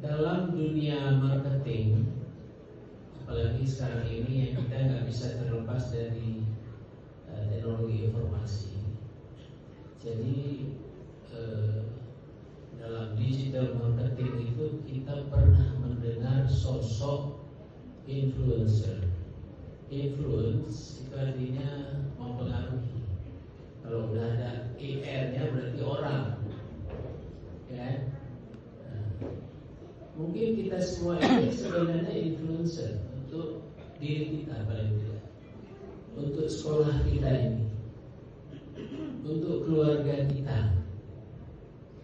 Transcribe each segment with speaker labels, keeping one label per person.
Speaker 1: dalam dunia marketing, apalagi sekarang ini yang kita nggak bisa terlepas dari teknologi informasi. Jadi dalam digital marketing itu kita pernah mendengar sosok influencer. Influence itu artinya mempengaruhi. Kalau udah ada ER-nya berarti orang, ya. Mungkin kita semua ini sebenarnya influencer untuk diri kita paling tidak, untuk sekolah kita ini, untuk keluarga kita.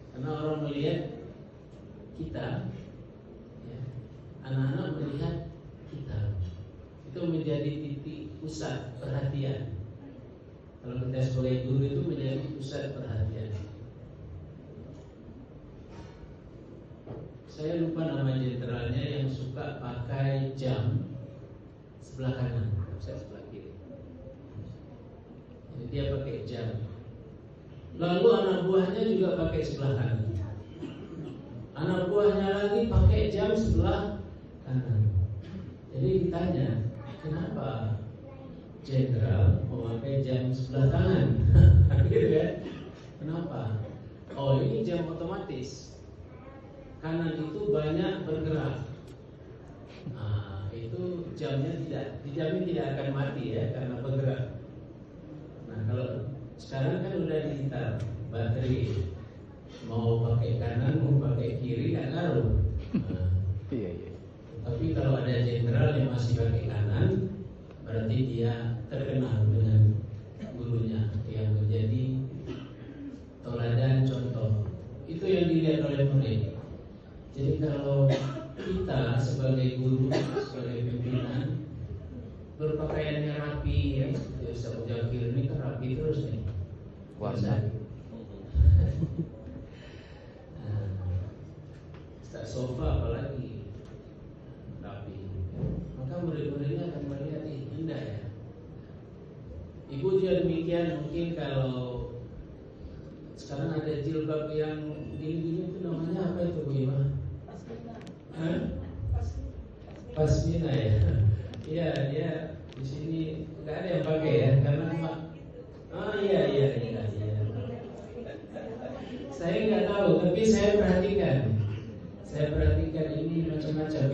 Speaker 1: Karena orang melihat kita, ya, anak-anak melihat kita, itu menjadi titik pusat perhatian. Kalau kita sebagai guru itu menjadi pusat perhatian. Saya lupa nama jenderalnya yang suka pakai jam sebelah kanan, saya sebelah kiri. Jadi dia pakai jam. Lalu anak buahnya juga pakai sebelah kanan. Anak buahnya lagi pakai jam sebelah kanan. Jadi ditanya, kenapa jenderal memakai jam sebelah kanan? Gitu kan? Kenapa? Oh, ini jam otomatis. Kanan itu banyak bergerak. Nah, itu jamnya dijamin tidak akan mati ya karena bergerak. Nah, kalau sekarang kan udah digital, baterai mau pakai kanan mau pakai kiri nggak ngaruh. Nah, iya. Tapi kalau ada jenderal yang masih pakai kanan, berarti dia terkenal dengan gurunya yang menjadi teladan contoh. Itu yang dilihat oleh murid. Jadi kalau kita sebagai guru, sebagai pimpinan berpakaiannya rapi, ya, Ustaz Mujahir ini kan rapi terus nih. Warna. Ustaz Sofa apalagi rapi. Maka murid-muridnya akan melihat ini indah ya. Ibu juga demikian. Mungkin kalau sekarang ada jilbab yang gini-gini itu namanya apa itu Bu Ima? Pasmina ya. Iya, dia di sini nggak ada yang pakai ya, karena iya. Saya nggak tahu, tapi saya perhatikan ini macam-macam.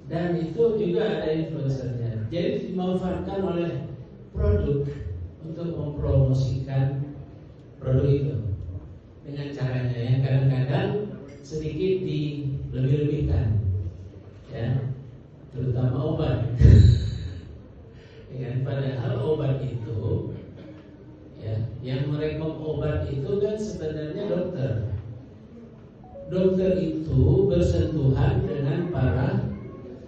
Speaker 1: Dan itu juga ada influencernya. Jadi dimanfaatkan oleh produk untuk mempromosikan produk itu dengan caranya yang kadang-kadang sedikit dilebih-lebihkan, ya, terutama obat. Ya, padahal obat itu, ya, yang merekom obat itu kan sebenarnya dokter. Dokter itu bersentuhan dengan para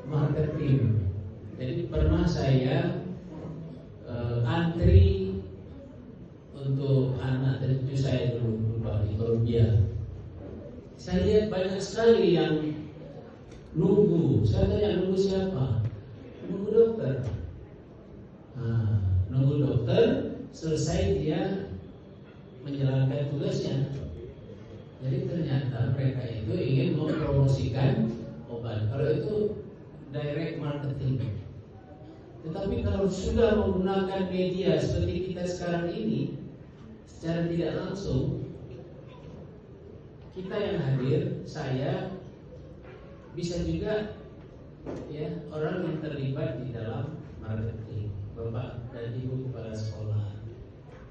Speaker 1: marketing. Jadi pernah saya antri untuk anak cucu saya dulu di Columbia. Saya lihat banyak sekali yang nunggu. Saya tanya, nunggu siapa? Nunggu dokter. Nah, nunggu dokter selesai dia menjalankan tugasnya. Jadi ternyata mereka itu ingin mempromosikan obat. Kalau itu direct marketing. Tetapi kalau sudah menggunakan media seperti kita sekarang ini, secara tidak langsung, kita yang hadir, saya bisa juga, ya, orang yang terlibat di dalam marketing, Bapak dan Ibu kepala sekolah.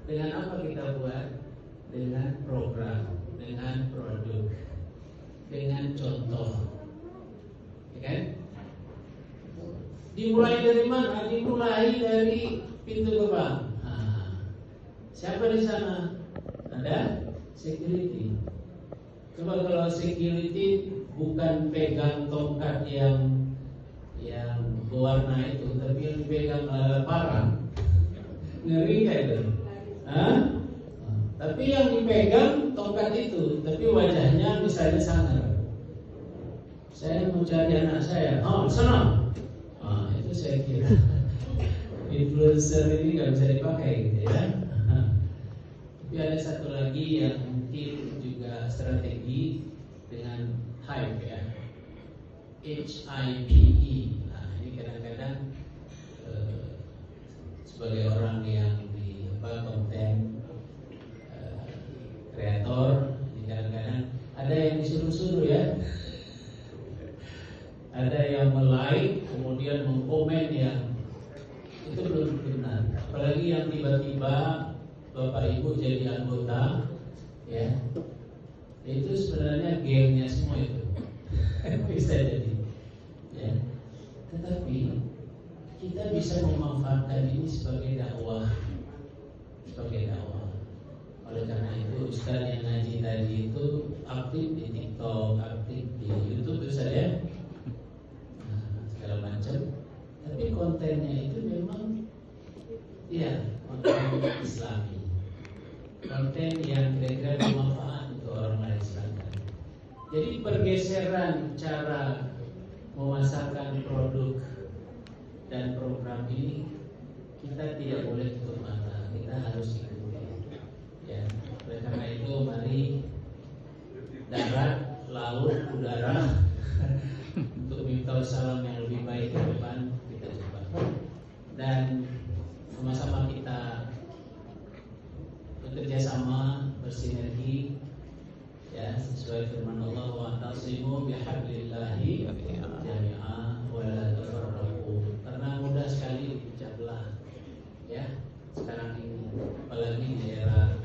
Speaker 1: Dengan apa kita buat? Dengan program, dengan produk, dengan contoh, ya kan? Dimulai dari mana? Dimulai dari pintu gerbang. Siapa di sana? Ada security. Coba kalau security bukan pegang tongkat yang berwarna itu, tapi yang dipegang parang, ngeri nggak itu? Tapi yang dipegang tongkat itu, tapi wajahnya misalnya sangar. Saya mau cari anak saya, sana. Itu saya kira influencer ini nggak bisa dipakai, gitu ya. Tapi ada satu lagi yang mungkin juga strategi dengan hype, ya. HIPE. Nah, ini kadang-kadang sebagai orang yang di konten kreator, kadang-kadang ada yang disuruh-suruh ya, ada yang like kemudian mengkomen yang itu belum benar. Apalagi yang tiba-tiba Bapak Ibu jadi anggota, ya, itu sebenarnya gamenya semua itu bisa jadi, ya. Tetapi kita bisa memanfaatkan ini sebagai dakwah, Oleh karena itu Ustaz yang ngaji tadi itu aktif di TikTok, aktif di YouTube itu saja, segala macam. Tapi kontennya itu memang ya konten Islami, konten yang kira-kira bermanfaat untuk orang lain silakan. Jadi pergeseran cara memasarkan produk dan program ini kita tidak boleh tutup mata, kita harus ikuti. Ya, oleh karena itu mari darat, laut, udara untuk minta salam yang lebih baik ke depan kita coba. Dan sama-sama kita bekerja sama, bersinergi, ya, sesuai firman Allah, wa tasimu bihablillahi jami'a wa la tafarraqu. Karena mudah sekali dipecah belah, ya, sekarang ini, apalagi di era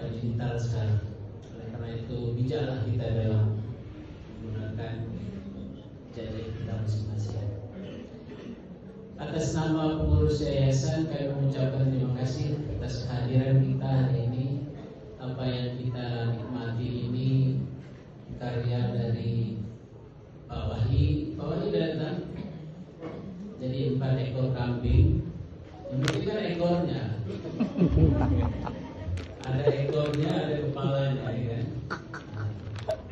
Speaker 1: digital sekarang. Oleh karena itu bijaklah kita dalam menggunakan jari kita masing-masing. Atas nama pengurus yayasan kami mengucapkan terima kasih atas kehadiran kita hari ini. Apa yang kita nikmati ini karya dari Pak Wahid. Pak Wahid datang jadi 4 ekor kambing. Yang penting kan ekornya. Ada ekornya, ada kepalanya, ya kan?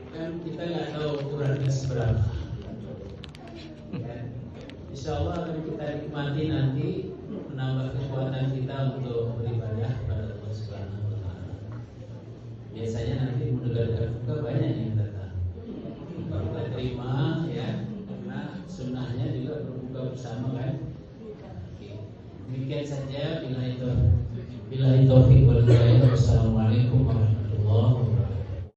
Speaker 1: Kan kita nggak tahu ukurannya seberapa. Ya. Insya Allah akan kita nikmati nanti, menambah kekuatan kita untuk beribadah kepada Allah Subhanahu wa Ta'ala. Biasanya nanti mendengarkan buka banyak yang datang. Kita terima, ya, karena sunnahnya juga berbuka bersama, kan? Demikian saja, billahi taufiq wal hidayah. Wassalamualaikum warahmatullahi wabarakatuh.